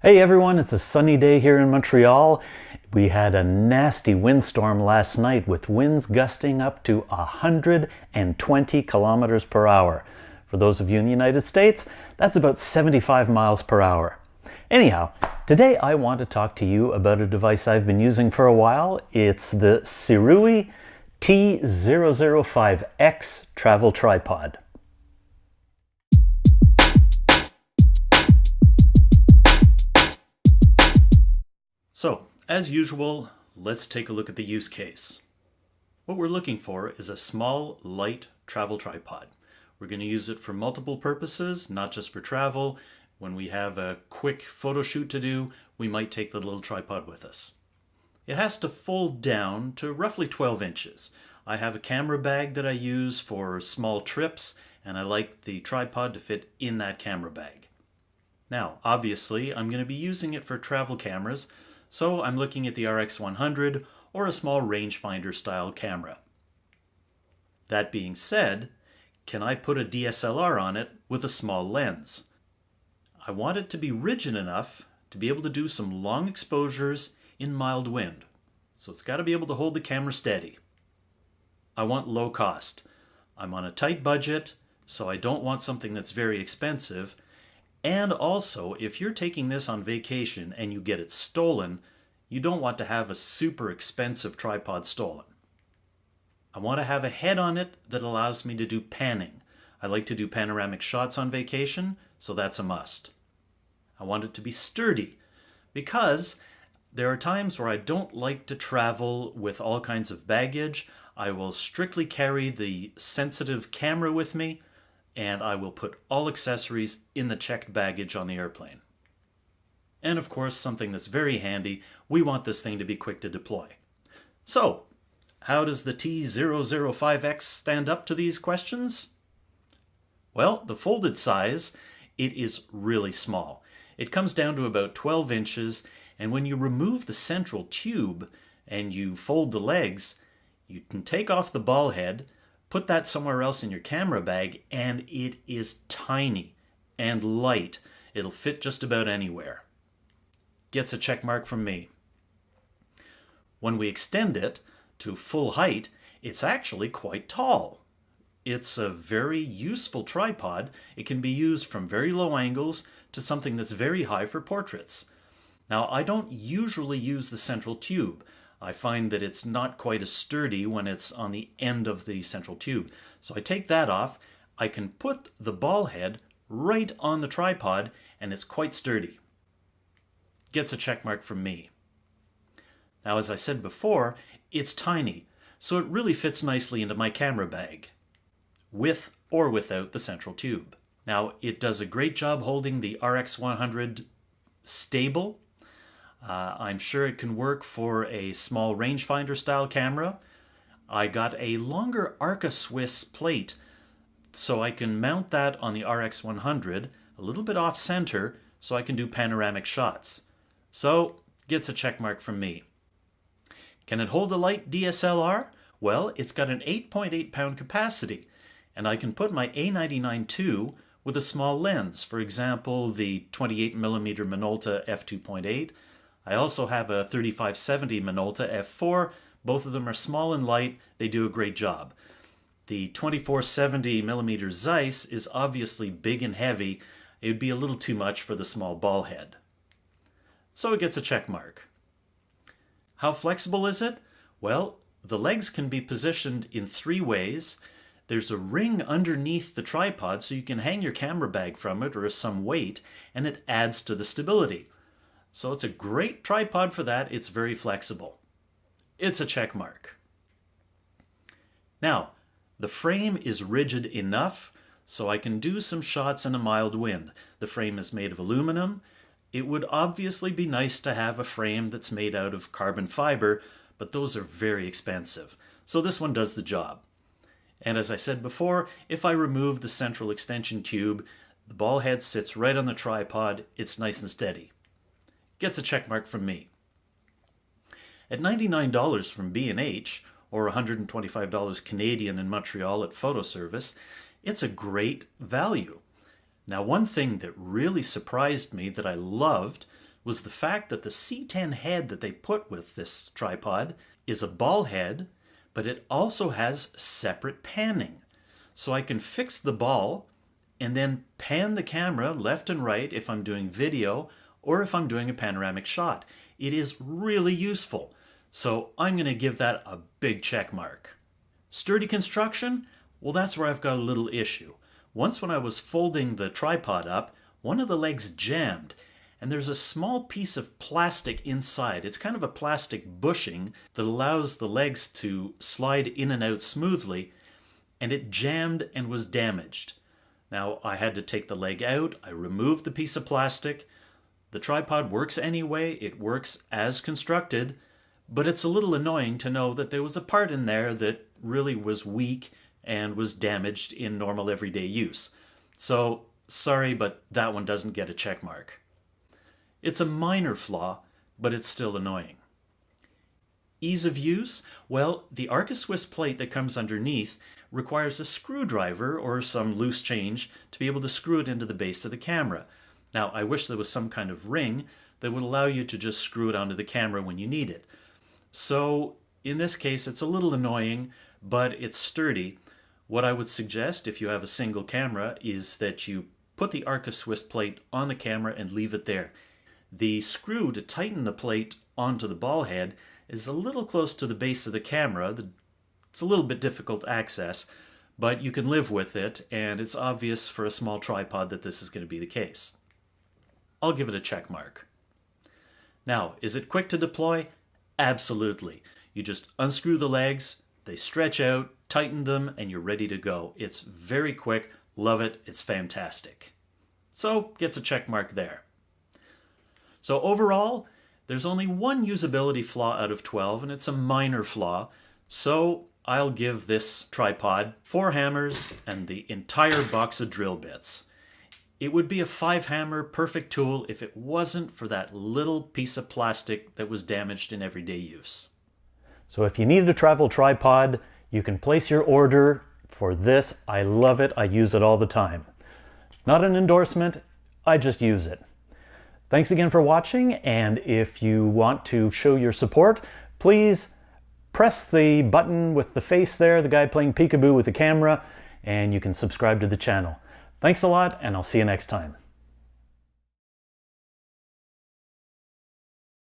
Hey everyone, it's a sunny day here in Montreal. We had a nasty windstorm last night with winds gusting up to 120 kilometers per hour. For those of you in the United States, that's about 75 miles per hour. Anyhow, today I want to talk to you about a device I've been using for a while. It's the Sirui T-005x travel tripod. So, as usual, let's take a look at the use case. What we're looking for is a small, light travel tripod. We're going to use it for multiple purposes, not just for travel. When we have a quick photo shoot to do, we might take the little tripod with us. It has to fold down to roughly 12 inches. I have a camera bag that I use for small trips, and I like the tripod to fit in that camera bag. Now, obviously, I'm going to be using it for travel cameras, so I'm looking at the RX100 or a small rangefinder style camera. That being said, can I put a DSLR on it with a small lens? I want it to be rigid enough to be able to do some long exposures in mild wind. So it's got to be able to hold the camera steady. I want low cost. I'm on a tight budget, so I don't want something that's very expensive. And also, if you're taking this on vacation and you get it stolen, you don't want to have a super expensive tripod stolen. I want to have a head on it that allows me to do panning. I like to do panoramic shots on vacation, so that's a must. I want it to be sturdy because there are times where I don't like to travel with all kinds of baggage. I will strictly carry the sensitive camera with me, and I will put all accessories in the checked baggage on the airplane. And of course, something that's very handy, we want this thing to be quick to deploy. So, how does the T-005x stand up to these questions? Well, the folded size, it is really small. It comes down to about 12 inches, and when you remove the central tube and you fold the legs, you can take off the ball head, put that somewhere else in your camera bag, and it is tiny and light. It'll fit just about anywhere. Gets a check mark from me. When we extend it to full height, it's actually quite tall. It's a very useful tripod. It can be used from very low angles to something that's very high for portraits. Now, I don't usually use the central tube. I find that it's not quite as sturdy when it's on the end of the central tube. So I take that off. I can put the ball head right on the tripod, and it's quite sturdy. Gets a check mark from me. Now, as I said before, it's tiny, so it really fits nicely into my camera bag, with or without the central tube. Now, it does a great job holding the RX100 stable. I'm sure it can work for a small rangefinder style camera. I got a longer Arca Swiss plate, so I can mount that on the RX100 a little bit off center so I can do panoramic shots. So, gets a check mark from me. Can it hold a light DSLR? Well, it's got an 8.8 pound capacity, and I can put my A99 II with a small lens, for example, the 28mm Minolta f2.8. I also have a 3570 Minolta f4. Both of them are small and light. They do a great job. The 2470mm Zeiss is obviously big and heavy. It would be a little too much for the small ball head. So it gets a check mark. How flexible is it? Well, the legs can be positioned in 3 ways. There's a ring underneath the tripod so you can hang your camera bag from it or some weight, and it adds to the stability. So it's a great tripod for that. It's very flexible. It's a check mark. Now, the frame is rigid enough so I can do some shots in a mild wind. The frame is made of aluminum. It would obviously be nice to have a frame that's made out of carbon fiber, but those are very expensive. So this one does the job. And as I said before, if I remove the central extension tube, the ball head sits right on the tripod. It's nice and steady. Gets a check mark from me. At $99 from B&H, or $125 Canadian in Montreal at Photo Service, it's a great value. Now, one thing that really surprised me that I loved, was the fact that the C10 head that they put with this tripod is a ball head, but it also has separate panning. So I can fix the ball and then pan the camera left and right if I'm doing video or if I'm doing a panoramic shot. It is really useful. So I'm going to give that a big check mark. Sturdy construction? Well, that's where I've got a little issue. Once when I was folding the tripod up, one of the legs jammed, and there's a small piece of plastic inside. It's kind of a plastic bushing that allows the legs to slide in and out smoothly, and it jammed and was damaged. Now I had to take the leg out. I removed the piece of plastic. The tripod works anyway. It works as constructed, but it's a little annoying to know that there was a part in there that really was weak and was damaged in normal everyday use. So sorry, but that one doesn't get a check mark. It's a minor flaw, but it's still annoying. Ease of use? Well, the Arca-Swiss plate that comes underneath requires a screwdriver or some loose change to be able to screw it into the base of the camera. Now, I wish there was some kind of ring that would allow you to just screw it onto the camera when you need it. So, in this case, it's a little annoying, but it's sturdy. What I would suggest, if you have a single camera, is that you put the Arca-Swiss plate on the camera and leave it there. The screw to tighten the plate onto the ball head is a little close to the base of the camera. It's a little bit difficult to access, but you can live with it, and it's obvious for a small tripod that this is going to be the case. I'll give it a check mark. Now, is it quick to deploy? Absolutely. You just unscrew the legs, they stretch out, tighten them, and you're ready to go. It's very quick. Love it. It's fantastic. So, gets a check mark there. So overall, there's only one usability flaw out of 12, and it's a minor flaw. So I'll give this tripod 4 hammers and the entire box of drill bits. It would be a 5-hammer perfect tool if it wasn't for that little piece of plastic that was damaged in everyday use. So if you need a travel tripod, you can place your order for this. I love it. I use it all the time. Not an endorsement, I just use it. Thanks again for watching, and if you want to show your support, please press the button with the face there, the guy playing peekaboo with the camera, and you can subscribe to the channel. Thanks a lot, and I'll see you next time.